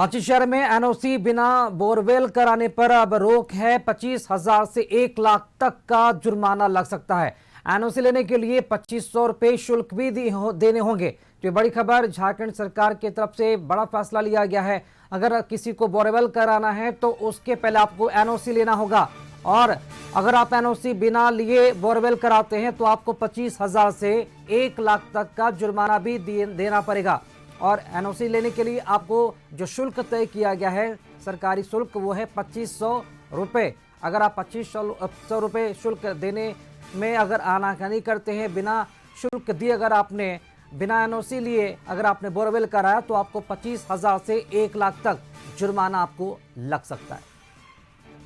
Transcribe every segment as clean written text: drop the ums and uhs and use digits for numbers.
रांची शहर में एनओसी बिना बोरवेल कराने पर अब रोक है। 25,000 से 1 लाख तक का जुर्माना लग सकता है। एनओसी लेने के लिए 2500 रुपये शुल्क भी देने होंगे। तो ये बड़ी खबर, झारखंड सरकार की तरफ से बड़ा फैसला लिया गया है। अगर किसी को बोरवेल कराना है तो उसके पहले आपको एनओसी लेना होगा, और अगर आप एनओसी बिना लिए बोरवेल कराते हैं तो आपको 25,000 से 1 लाख तक का जुर्माना भी देना पड़ेगा। और एनओसी लेने के लिए आपको जो शुल्क तय किया गया है, सरकारी शुल्क, वो है 2500 रुपये। अगर आप 2500 रुपये शुल्क देने में अगर आनाकानी करते हैं, बिना शुल्क दिए अगर आपने बिना एनओसी लिए अगर आपने बोरवेल कराया तो आपको 25,000 से 1 लाख तक जुर्माना आपको लग सकता है।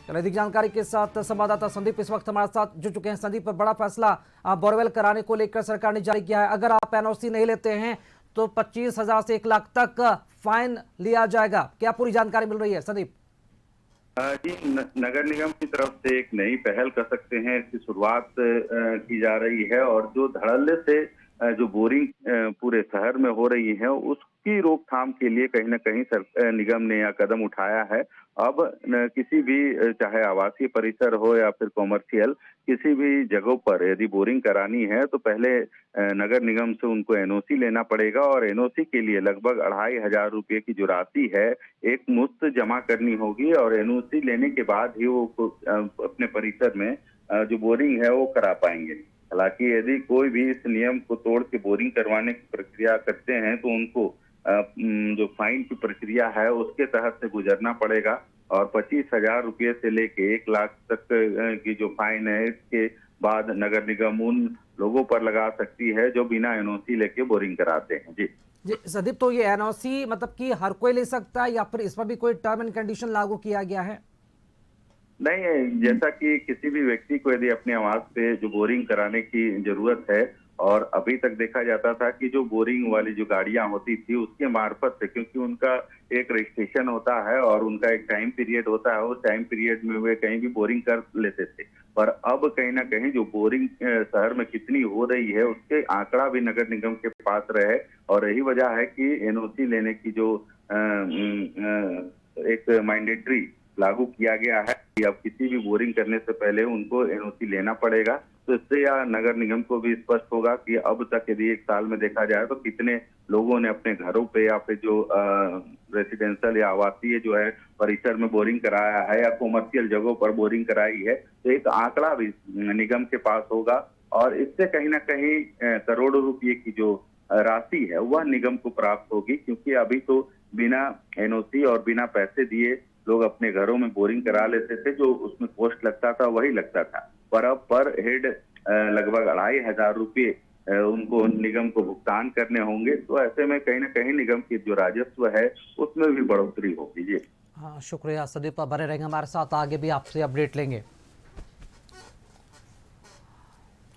चलिए, अधिक जानकारी के साथ संवाददाता संदीप इस वक्त हमारे साथ जुड़ चुके हैं। संदीप, बड़ा फैसला बोरवेल कराने को लेकर सरकार ने जारी किया है। अगर आप एनओसी नहीं लेते हैं तो 25,000 से 1 लाख तक फाइन लिया जाएगा। क्या पूरी जानकारी मिल रही है संदीप? जी, नगर निगम की तरफ से एक नई पहल कर सकते हैं, इसकी शुरुआत की जा रही है। और जो धड़ल्ले से जो बोरिंग पूरे शहर में हो रही है, उसकी रोकथाम के लिए कहीं ना कहीं निगम ने यह कदम उठाया है। अब किसी भी चाहे आवासीय परिसर हो या फिर कॉमर्शियल, किसी भी जगहों पर यदि बोरिंग करानी है तो पहले नगर निगम से उनको एनओसी लेना पड़ेगा। और एनओसी के लिए लगभग 2,500 रुपये की जो राशि है, एक मुश्त जमा करनी होगी। और एनओसी लेने के बाद ही वो अपने परिसर में जो बोरिंग है वो करा पाएंगे। हालांकि यदि कोई भी इस नियम को तोड़ के बोरिंग करवाने की प्रक्रिया करते हैं तो उनको जो फाइन की प्रक्रिया है उसके तहत से गुजरना पड़ेगा। और 25,000 रुपये से लेके 1 लाख तक की जो फाइन है, इसके बाद नगर निगम उन लोगों पर लगा सकती है जो बिना एनओसी लेके बोरिंग कराते हैं। जी जी संदीप, तो ये एनओसी मतलब कि हर कोई ले सकता है या फिर इस पर भी कोई टर्म एंड कंडीशन लागू किया गया है? नहीं, जैसा कि किसी भी व्यक्ति को यदि अपने आवास पे जो बोरिंग कराने की जरूरत है, और अभी तक देखा जाता था कि जो बोरिंग वाली जो गाड़ियां होती थी उसके मार्फत से, क्योंकि उनका एक रजिस्ट्रेशन होता है और उनका एक टाइम पीरियड होता है, उस टाइम पीरियड में वे कहीं भी बोरिंग कर लेते थे। पर अब कहीं ना कहीं जो बोरिंग शहर में कितनी हो रही है उसके आंकड़ा भी नगर निगम के पास रहे। और यही वजह है कि एनओसी लेने की जो एक मैंडेटरी लागू किया गया है कि अब किसी भी बोरिंग करने से पहले उनको एनओसी लेना पड़ेगा। तो इससे या नगर निगम को भी स्पष्ट होगा कि अब तक यदि 1 साल में देखा जाए तो कितने लोगों ने अपने घरों पे या फिर जो रेसिडेंशियल या आवासीय जो है परिसर में बोरिंग कराया है या कॉमर्शियल जगहों पर बोरिंग कराई है। तो एक आंकड़ा भी निगम के पास होगा और इससे कहीं ना कहीं करोड़ों रुपये की जो राशि है वह निगम को प्राप्त होगी। क्योंकि अभी तो बिना एनओसी और बिना पैसे दिए लोग अपने घरों में बोरिंग करा लेते थे, जो उसमें कॉस्ट लगता था वही लगता था। पर अब पर हेड लगभग 2,500 रुपये उनको निगम को भुगतान करने होंगे। तो ऐसे में कहीं ना कहीं निगम की जो राजस्व है उसमें भी बढ़ोतरी होगी। जी हाँ, शुक्रिया संदीप, बने रहेंगे हमारे साथ, आगे भी आपसे अपडेट लेंगे।